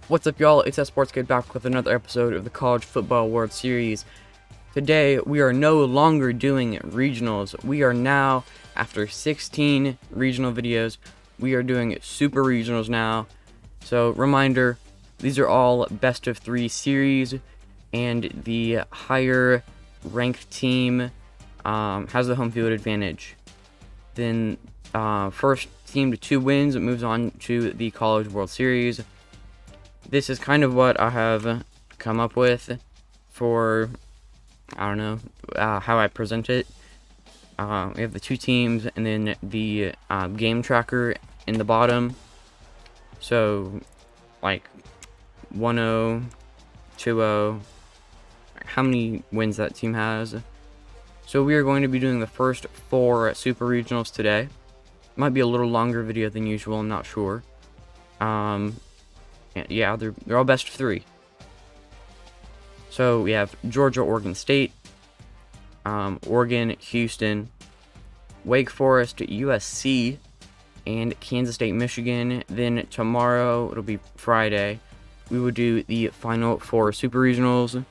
What's up, y'all? It's Sports Kid back with another episode of the College Football World Series. Today, we are no longer doing regionals. We are now, after 16 regional videos, we are doing super regionals now. So, reminder, these are all best of 3 series, and the higher ranked team has the home field advantage. Then, first team to 2 wins moves on to the College World Series. This is kind of what I have come up with for, I don't know, how I present it. We have the 2 teams and then the game tracker in the bottom. So, like, 1-0, 2-0, how many wins that team has. So we are going to be doing the first 4 Super Regionals today. Might be a little longer video than usual, I'm not sure. Yeah, they're all best of 3. So we have Georgia, Oregon State, Oregon, Houston, Wake Forest, USC, and Kansas State, Michigan. Then tomorrow, it'll be Friday, we will do the final 4 Super Regionals.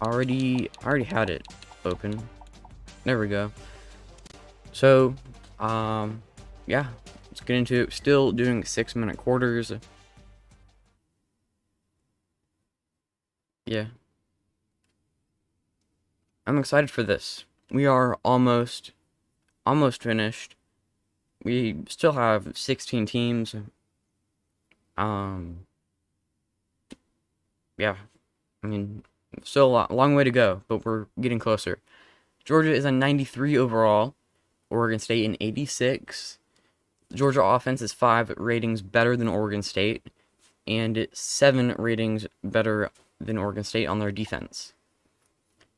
I already had it open. There we go. So, yeah, let's get into it. Still doing 6-minute quarters. Yeah. I'm excited for this. We are almost finished. We still have 16 teams. Yeah. I mean, still a long way to go, but we're getting closer. Georgia is a 93 overall. Oregon State an 86. Georgia offense is 5 ratings better than Oregon State, and 7 ratings better than Oregon State on their defense.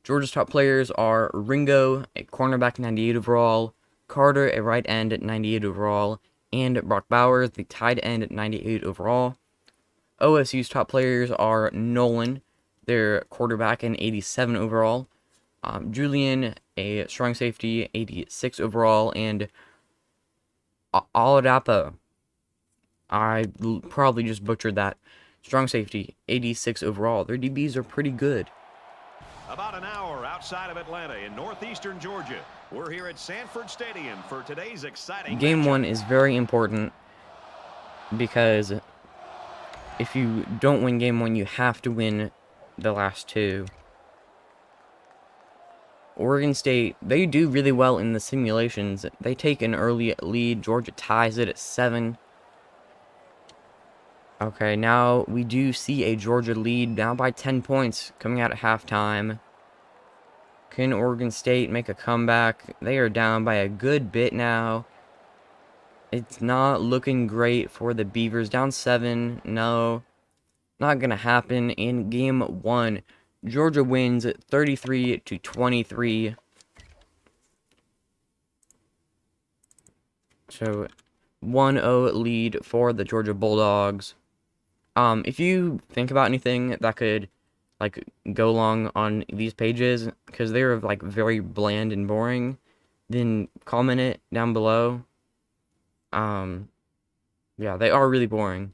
Georgia's top players are Ringo, a cornerback 98 overall, Carter, a right end at 98 overall, and Brock Bowers, the tight end at 98 overall. OSU's top players are Nolan, their quarterback, an 87 overall, Julian, a strong safety, 86 overall, and Oladapo, I probably just butchered that, strong safety, 86 overall. Their DBs are pretty good. About an hour outside of Atlanta in northeastern Georgia. We're here at Sanford Stadium for today's exciting Game matchup. 1 is very important because if you don't win Game 1, you have to win the last 2. Oregon State, they do really well in the simulations. They take an early lead. Georgia ties it at 7. Okay, now we do see a Georgia lead now by 10 points coming out at halftime. Can Oregon State make a comeback? They are down by a good bit now. It's not looking great for the Beavers. Down 7. No, not going to happen in Game 1. Georgia wins 33-23. So 1-0 lead for the Georgia Bulldogs. If you think about anything that could like go long on these pages, because they're like very bland and boring, then comment it down below. Yeah, they are really boring.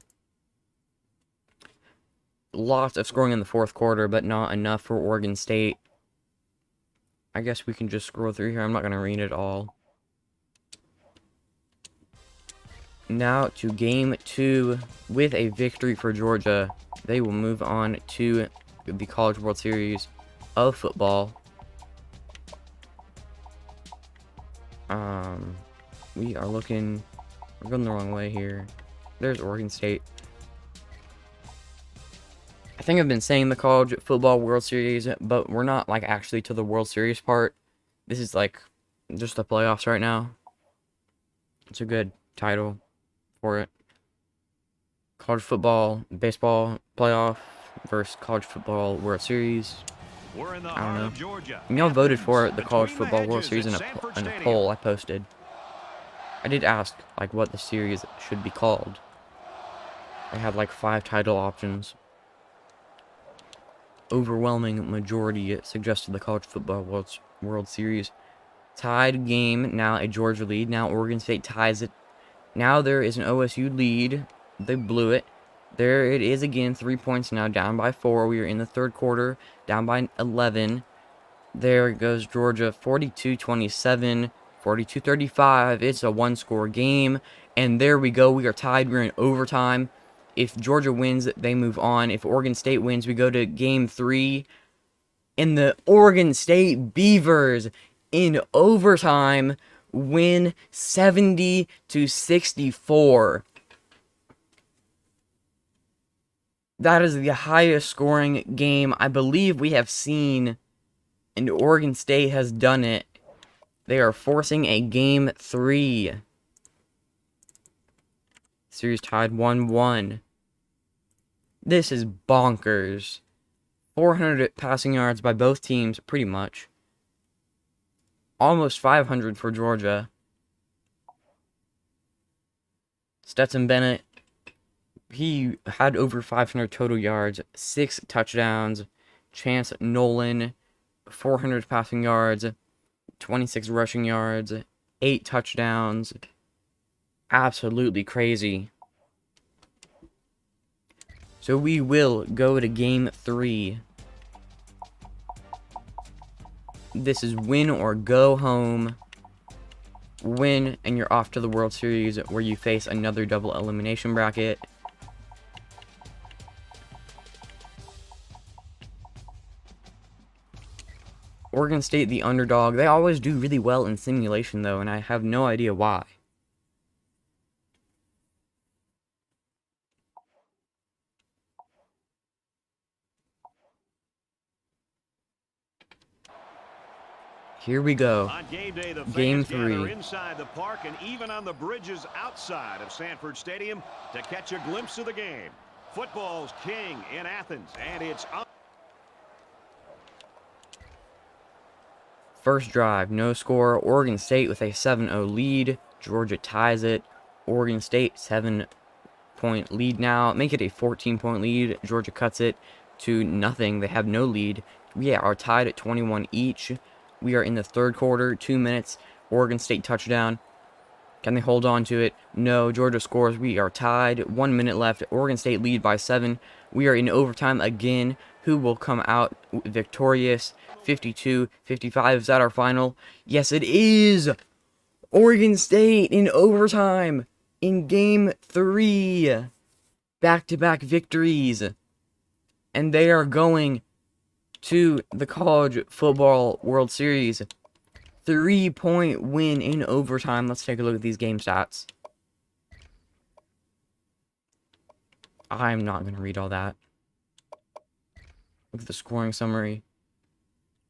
Lots of scoring in the 4th quarter, but not enough for Oregon State. I guess we can just scroll through here. I'm not going to read it all. Now to Game 2. With a victory for Georgia, they will move on to the College World Series of football. We're going the wrong way here. There's Oregon State. I think I've been saying the College Football World Series, but we're not like actually to the World Series part. This is like just the playoffs right now. It's a good title for it. College football, baseball playoff versus College Football World Series. We're in the I don't heart know. of Georgia. And y'all voted for the Athens, College between the Football World hedges Series in at a Sanford Stadium. poll I posted. I did ask like what the series should be called. I had like 5 title options. Overwhelming majority suggested the College Football World Series. Tied game, now a Georgia lead. Now Oregon State ties it Now there is an OSU lead. They blew it. There it is again, 3 points now, down by 4. We are in the third quarter, down by 11. There goes Georgia, 42-27, 42-35. It's a one-score game. And there we go. We are tied. We're in overtime. If Georgia wins, they move on. If Oregon State wins, we go to game 3. And the Oregon State Beavers, in overtime, win 70-64. That is the highest scoring game I believe we have seen, and Oregon State has done it. They are forcing a game 3. Series tied 1-1. This is bonkers. 400 passing yards by both teams, pretty much. Almost 500 for Georgia. Stetson Bennett, he had over 500 total yards, 6 touchdowns. Chance Nolan, 400 passing yards, 26 rushing yards, 8 touchdowns. Absolutely crazy. So we will go to game 3. This is win or go home. Win and you're off to the World Series, where you face another double elimination bracket. Oregon State, the underdog. They always do really well in simulation, though, and I have no idea why. Here we go. On game day, the Game fans gather 3. inside the park and even on the bridges outside of Sanford Stadium to catch a glimpse of the game. Football's king in Athens, and it's on. First drive, no score. Oregon State with a 7-0 lead. Georgia ties it. Oregon State 7-point lead now. Make it a 14-point lead. Georgia cuts it to nothing. They have no lead. We are tied at 21 each. We are in the third quarter, 2 minutes. Oregon State touchdown. Can they hold on to it? No. Georgia scores. We are tied. 1 minute left. Oregon State lead by 7. We are in overtime again. Who will come out victorious? 52-55. Is that our final? Yes, it is. Oregon State in overtime in game 3. Back-to-back victories. And they are going to the College Football World Series. 3-point win in overtime. Let's take a look at these game stats. I'm not going to read all that. Look at the scoring summary.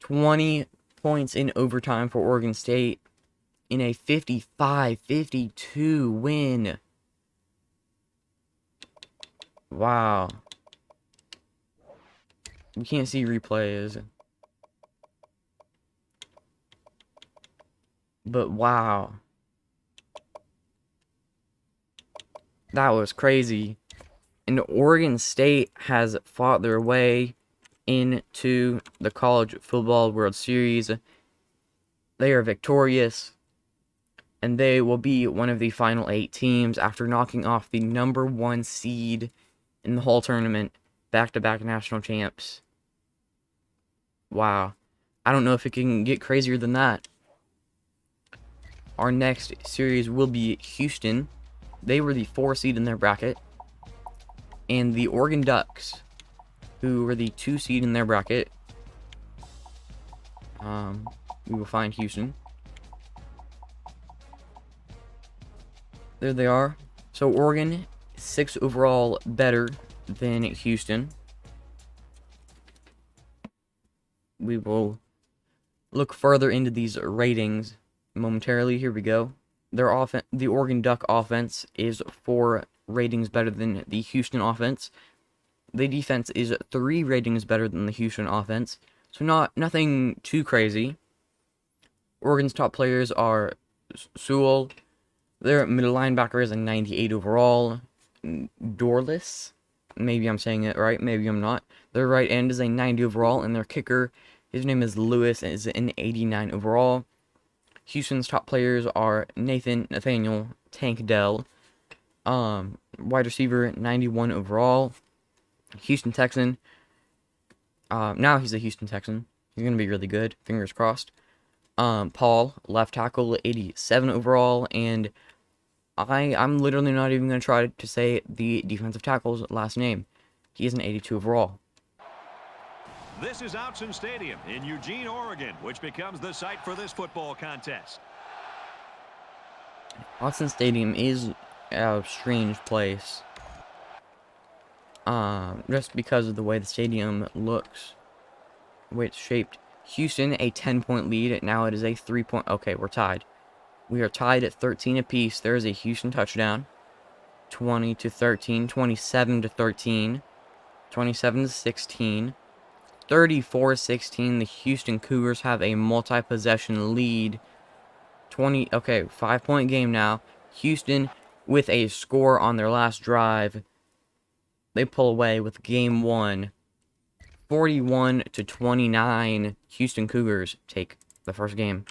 20 points in overtime for Oregon State in a 55-52 win. Wow. You can't see replays. But wow. That was crazy. And Oregon State has fought their way into the College Football World Series. They are victorious. And they will be one of the final 8 teams after knocking off the number 1 seed in the whole tournament. Back-to-back national champs. Wow. I don't know if it can get crazier than that. Our next series will be Houston. They were the 4 seed in their bracket. And the Oregon Ducks, who were the 2 seed in their bracket. We will find Houston. There they are. So Oregon, 6 overall better than Houston. We will look further into these ratings momentarily. Here we go. The Oregon Duck offense is 4 ratings better than the Houston offense. The defense is 3 ratings better than the Houston offense. So nothing too crazy. Oregon's top players are Sewell. Their middle linebacker is a 98 overall. Dorless. Maybe I'm saying it right, maybe I'm not. Their right end is a 90 overall, and their kicker, his name is Lewis, is an 89 overall. Houston's top players are Nathaniel Tank Dell. Wide receiver, 91 overall. Houston Texan. Now he's a Houston Texan. He's going to be really good. Fingers crossed. Paul, left tackle, 87 overall. And I'm literally not even going to try to say the defensive tackle's last name. He is an 82 overall. This is Autzen Stadium in Eugene, Oregon, which becomes the site for this football contest. Autzen Stadium is a strange place. Just because of the way the stadium looks, the way it's shaped. Houston, a 10-point lead. Now it is a 3-point. Okay, we're tied. We are tied at 13 apiece. There is a Houston touchdown. 20-13, 27-13, 27-16, 34-16. The Houston Cougars have a multi-possession lead. 5-point game now. Houston with a score on their last drive. They pull away with game 1. 41-29. Houston Cougars take the first game.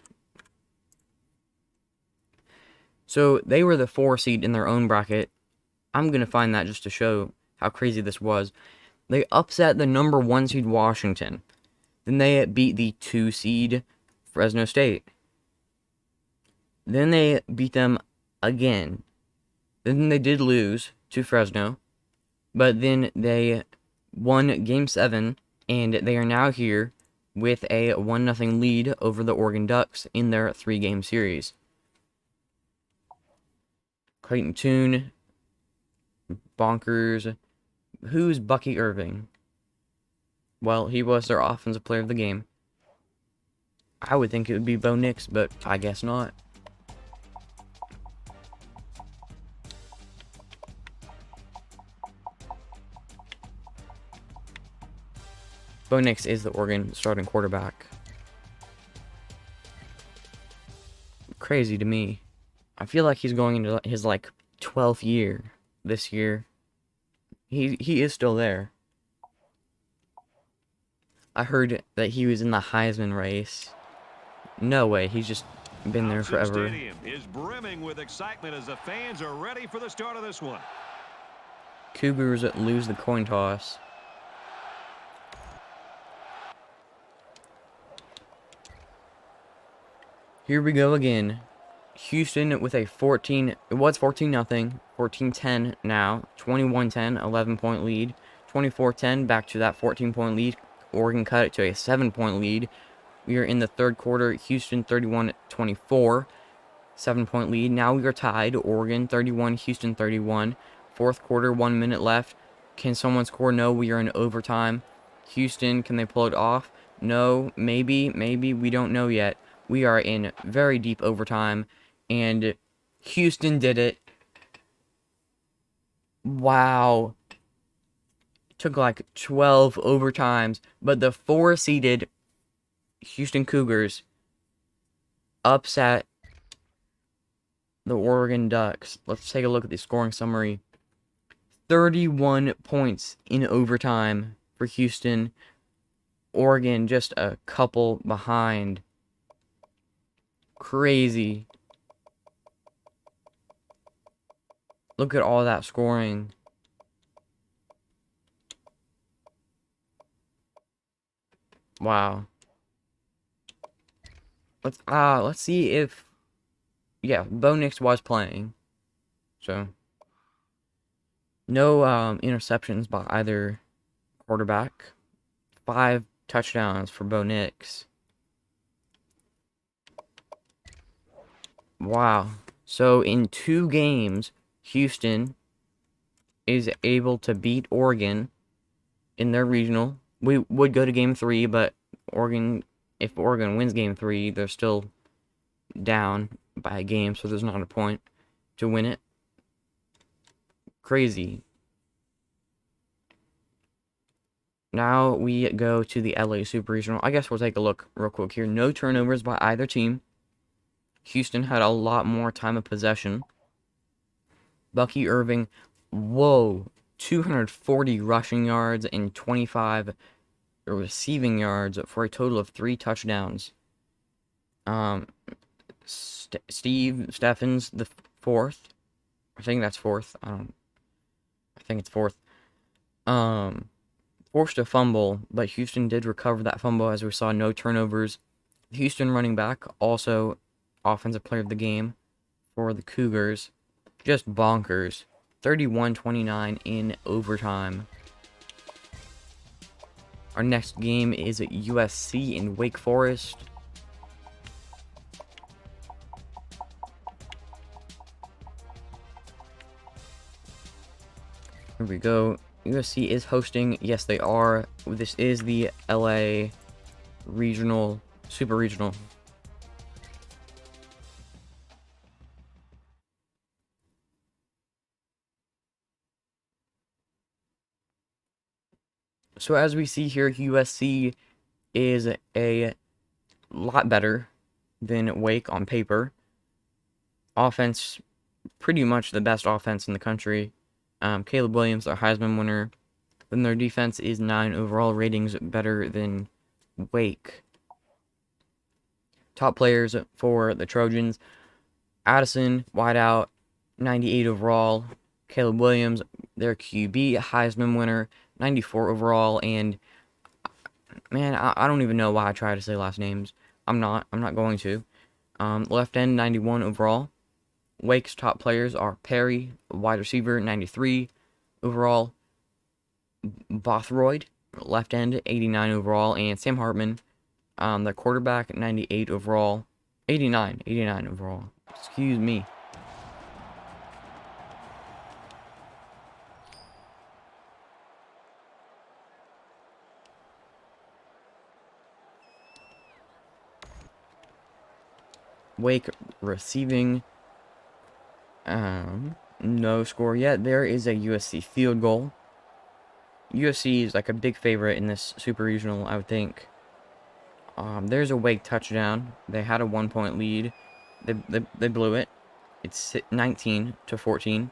So they were the 4 seed in their own bracket. I'm going to find that just to show how crazy this was. They upset the number 1 seed Washington. Then they beat the 2 seed Fresno State. Then they beat them again. Then they did lose to Fresno. But then they won Game 7. And they are now here with a 1-0 lead over the Oregon Ducks in their 3-game series. Clayton Tune. Bonkers. Who's Bucky Irving? Well, he was their offensive player of the game. I would think it would be Bo Nix, but I guess not. Bo Nix is the Oregon starting quarterback. Crazy to me. I feel like he's going into his 12th year this year. He is still there. I heard that he was in the Heisman race. No way, he's just been there forever. Stadium is brimming with excitement as the fans are ready for the start of this one. Cougars lose the coin toss. Here we go again. Houston with a 14, it was 14-0, 14-10 now, 21-10, 11-point lead, 24-10, back to that 14-point lead. Oregon cut it to a 7-point lead. We are in the third quarter, Houston 31-24, 7-point lead. Now we are tied, Oregon 31, Houston 31. Fourth quarter, 1 minute left. Can someone score? No, we are in overtime. Houston, can they pull it off? No, maybe, we don't know yet. We are in very deep overtime, and Houston did it. Wow. It took 12 overtimes, but the 4-seeded Houston Cougars upset the Oregon Ducks. Let's take a look at the scoring summary. 31 points in overtime for Houston. Oregon just a couple behind. Crazy. Look at all that scoring. Wow. Let's see if Bo Nix was playing. So no interceptions by either quarterback. 5 touchdowns for Bo Nix. Wow. So in 2 games, Houston is able to beat Oregon in their regional. We would go to game 3, but if Oregon wins game 3, they're still down by a game, so there's not a point to win it. Crazy. Now we go to the LA Super Regional. I guess we'll take a look real quick here. No turnovers by either team. Houston had a lot more time of possession. Bucky Irving, 240 rushing yards and 25 receiving yards for a total of 3 touchdowns. Steve Steffens, the fourth. I think that's fourth. I think it's fourth. Forced a fumble, but Houston did recover that fumble as we saw no turnovers. Houston running back, also offensive player of the game for the Cougars. Just bonkers. 31-29 in overtime. Our next game is at USC in Wake Forest. Here we go. USC is hosting. Yes, they are. This is the LA regional, super regional. So as we see here, USC is a lot better than Wake on paper. Offense, pretty much the best offense in the country. Caleb Williams, our Heisman winner. Then their defense is 9 overall ratings, better than Wake. Top players for the Trojans: Addison, wideout, 98 overall. Caleb Williams, their QB, Heisman winner, 94 overall. And man, I don't even know why I try to say last names. I'm not going to. Left end, 91 overall. Wake's top players are Perry, wide receiver, 93 overall. Bothroyd, left end, 89 overall. And Sam Hartman, the quarterback, 98 overall. 89 overall. Excuse me. Wake receiving. No score yet. There is a USC field goal. USC is like a big favorite in this super regional, I would think. There's a Wake touchdown. They had a 1-point lead. They blew it. It's 19-14,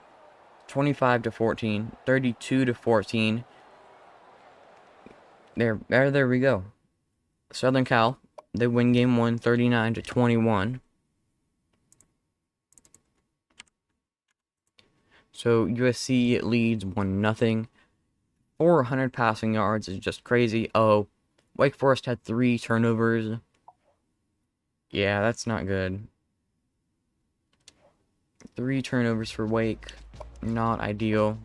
25-14, 32-14. There we go. Southern Cal, they win game 1, 39-21. So USC leads 1-0. 400 passing yards is just crazy. Oh, Wake Forest had 3 turnovers. Yeah, that's not good. 3 turnovers for Wake. Not ideal.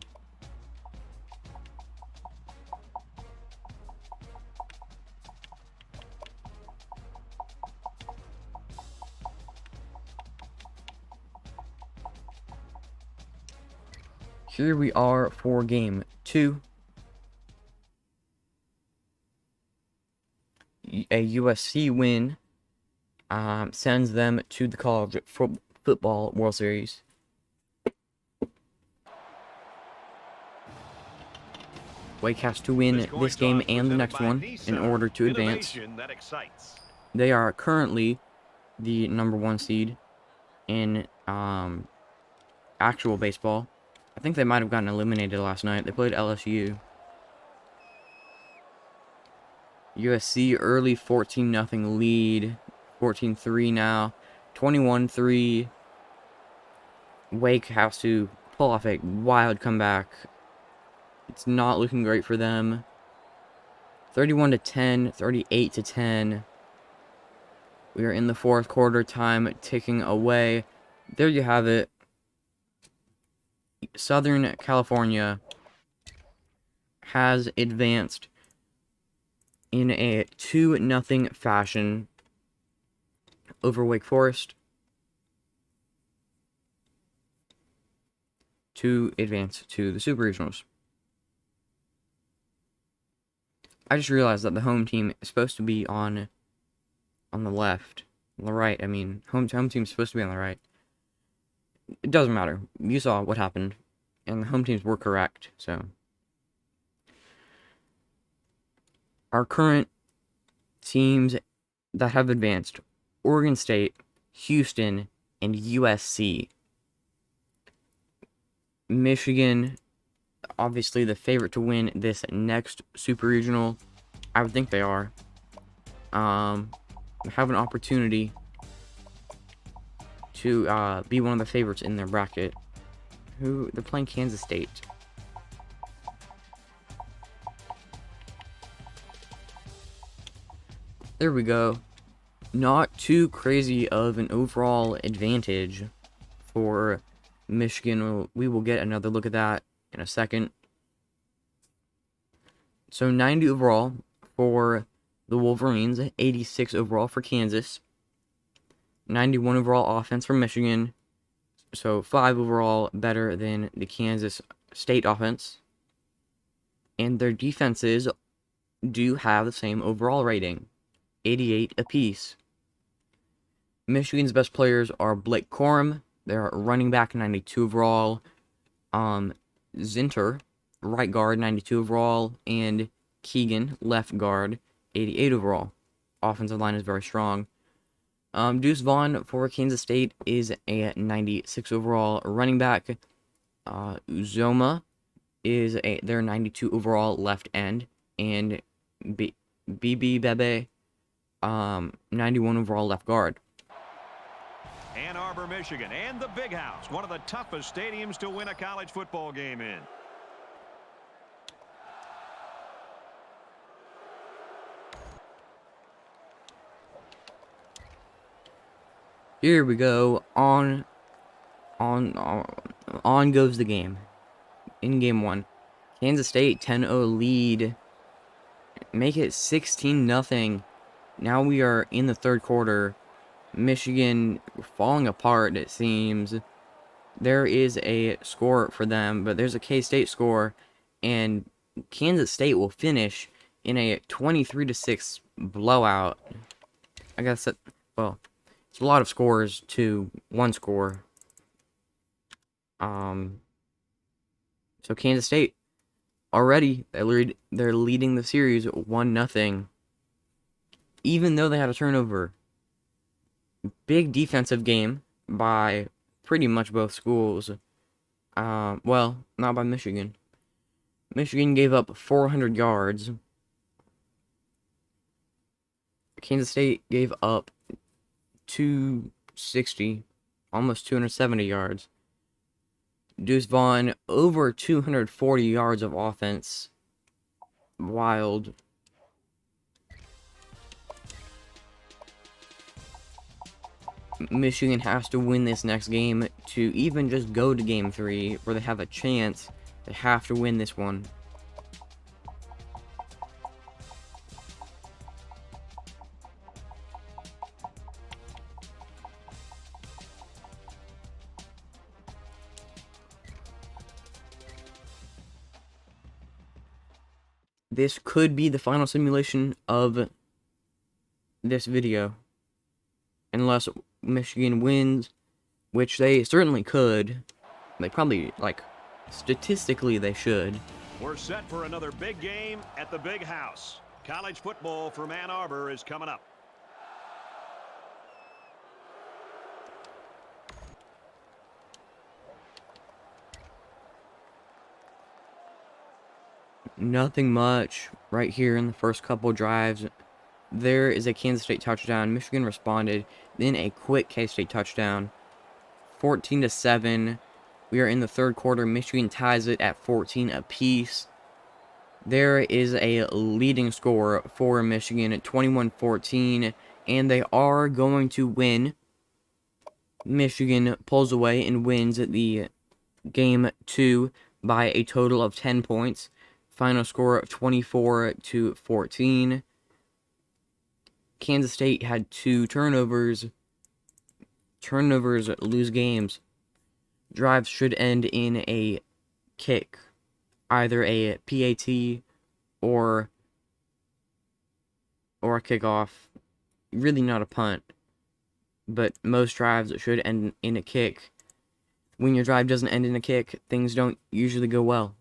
Here we are for game 2. A USC win sends them to the College Football World Series. Wake has to win this game and the next one in order to advance. They are currently the #1 seed in actual baseball. I think they might have gotten eliminated last night. They played LSU. USC early 14-0 lead. 14-3 now. 21-3. Wake has to pull off a wild comeback. It's not looking great for them. 31-10, 38-10. We are in the 4th quarter, time ticking away. There you have it. Southern California has advanced in a 2-0 fashion over Wake Forest to advance to the Super Regionals. I just realized that the home team is supposed to be on the left. On the right, I mean. Home team is supposed to be on the right. It doesn't matter. You saw what happened. And the home teams were correct, so. Our current teams that have advanced: Oregon State, Houston, and USC. Michigan, obviously the favorite to win this next Super Regional. I would think they are. Have an opportunity to be one of the favorites in their bracket. They're playing Kansas State. There we go. Not too crazy of an overall advantage for Michigan. We will get another look at that in a second. So 90 overall for the Wolverines, 86 overall for Kansas, 91 overall offense for Michigan, so 5 overall better than the Kansas State offense. And their defenses do have the same overall rating, 88 apiece. Michigan's best players are Blake Corum, they're running back, 92 overall, Zinter, right guard, 92 overall, and Keegan, left guard, 88 overall. Offensive line is very strong. Deuce Vaughn for Kansas State is a 96 overall running back. Uzoma is their 92 overall left end, and BB Bebe, 91 overall left guard. Ann Arbor, Michigan, and the Big House, one of the toughest stadiums to win a college football game in. Here we go. On goes the game. In game 1, Kansas State 10-0 lead. Make it 16-0. Now we are in the third quarter. Michigan falling apart, it seems. There is a score for them, but there's a K-State score, and Kansas State will finish in a 23-6 blowout. I guess that, well, it's a lot of scores to one score. So Kansas State already they're leading the series 1-0, even though they had a turnover. Big defensive game by pretty much both schools. Well, not by Michigan. Michigan gave up 400 yards. Kansas State gave up 260, almost 270 yards. Deuce Vaughn over 240 yards of offense. Wild. Michigan has to win this next game to even just go to game 3, where they have a chance. They have to win this one. This could be the final simulation of this video, unless Michigan wins, which they certainly could. They probably, like, statistically they should. We're set for another big game at the Big House. College football from Ann Arbor is coming up. Nothing much right here in the first couple drives. There is a Kansas State touchdown. Michigan responded. Then a quick K-State touchdown. 14-7. We are in the third quarter. Michigan ties it at 14 apiece. There is a leading score for Michigan at 21-14. And they are going to win. Michigan pulls away and wins the game 2 by a total of 10 points. Final score of 24-14. Kansas State had 2 turnovers. Turnovers lose games. Drives should end in a kick. Either a PAT or a kickoff. Really not a punt. But most drives should end in a kick. When your drive doesn't end in a kick, things don't usually go well.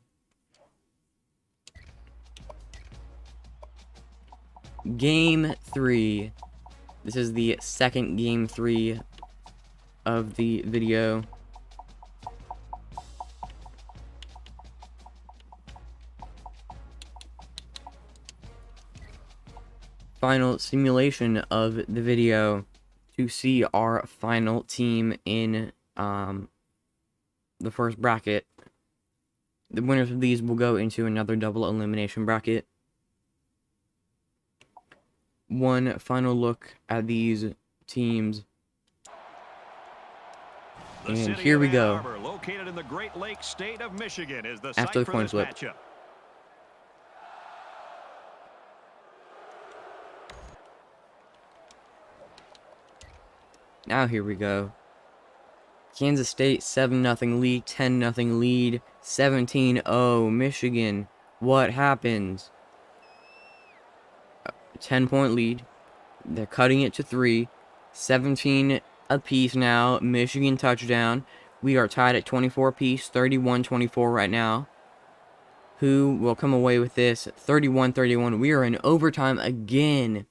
Game 3. This is the second game 3 of the video. Final simulation of the video. to see our final team in the first bracket. The winners of these will go into another double elimination bracket. One final look at these teams. And here we go. Arbor, located in the Great Lakes state of Michigan, is the After site the for coin this flip. matchup. Now here we go. Kansas State 7-0 lead, 10-0 lead, 17-0 Michigan. What happens? 10-point lead. They're cutting it to 3. 17 apiece now. Michigan touchdown. We are tied at 24 apiece, 31-24 right now. Who will come away with this? 31-31. We are in overtime again.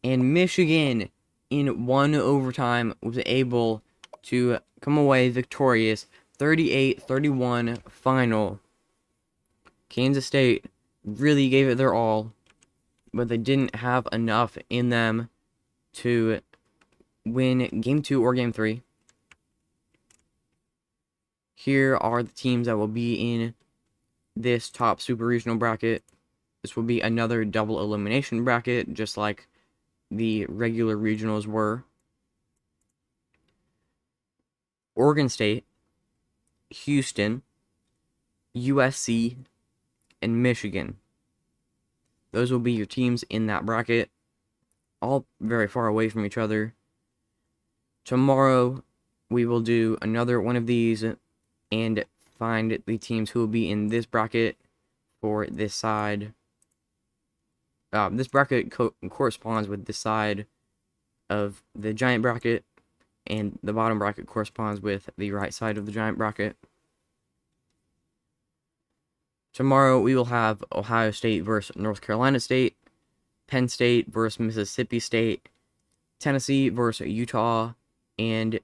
And Michigan, in one overtime, was able to come away victorious. 38-31 final. Kansas State really gave it their all, but they didn't have enough in them to win Game 2 or Game 3. Here are the teams that will be in this top super regional bracket. This will be another double elimination bracket, just like the regular regionals were. Oregon State, Houston, USC, and Michigan. Those will be your teams in that bracket, all very far away from each other. Tomorrow, we will do another one of these and find the teams who will be in this bracket for this side. This bracket corresponds with the side of the giant bracket, and the bottom bracket corresponds with the right side of the giant bracket. Tomorrow we will have Ohio State versus North Carolina State, Penn State versus Mississippi State, Tennessee versus Utah, and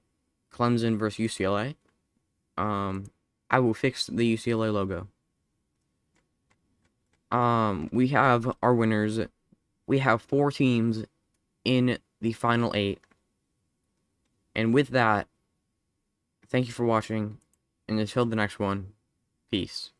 Clemson versus UCLA. I will fix the UCLA logo. We have our winners. We have 4 teams in the final 8. And with that, thank you for watching, and until the next one, peace.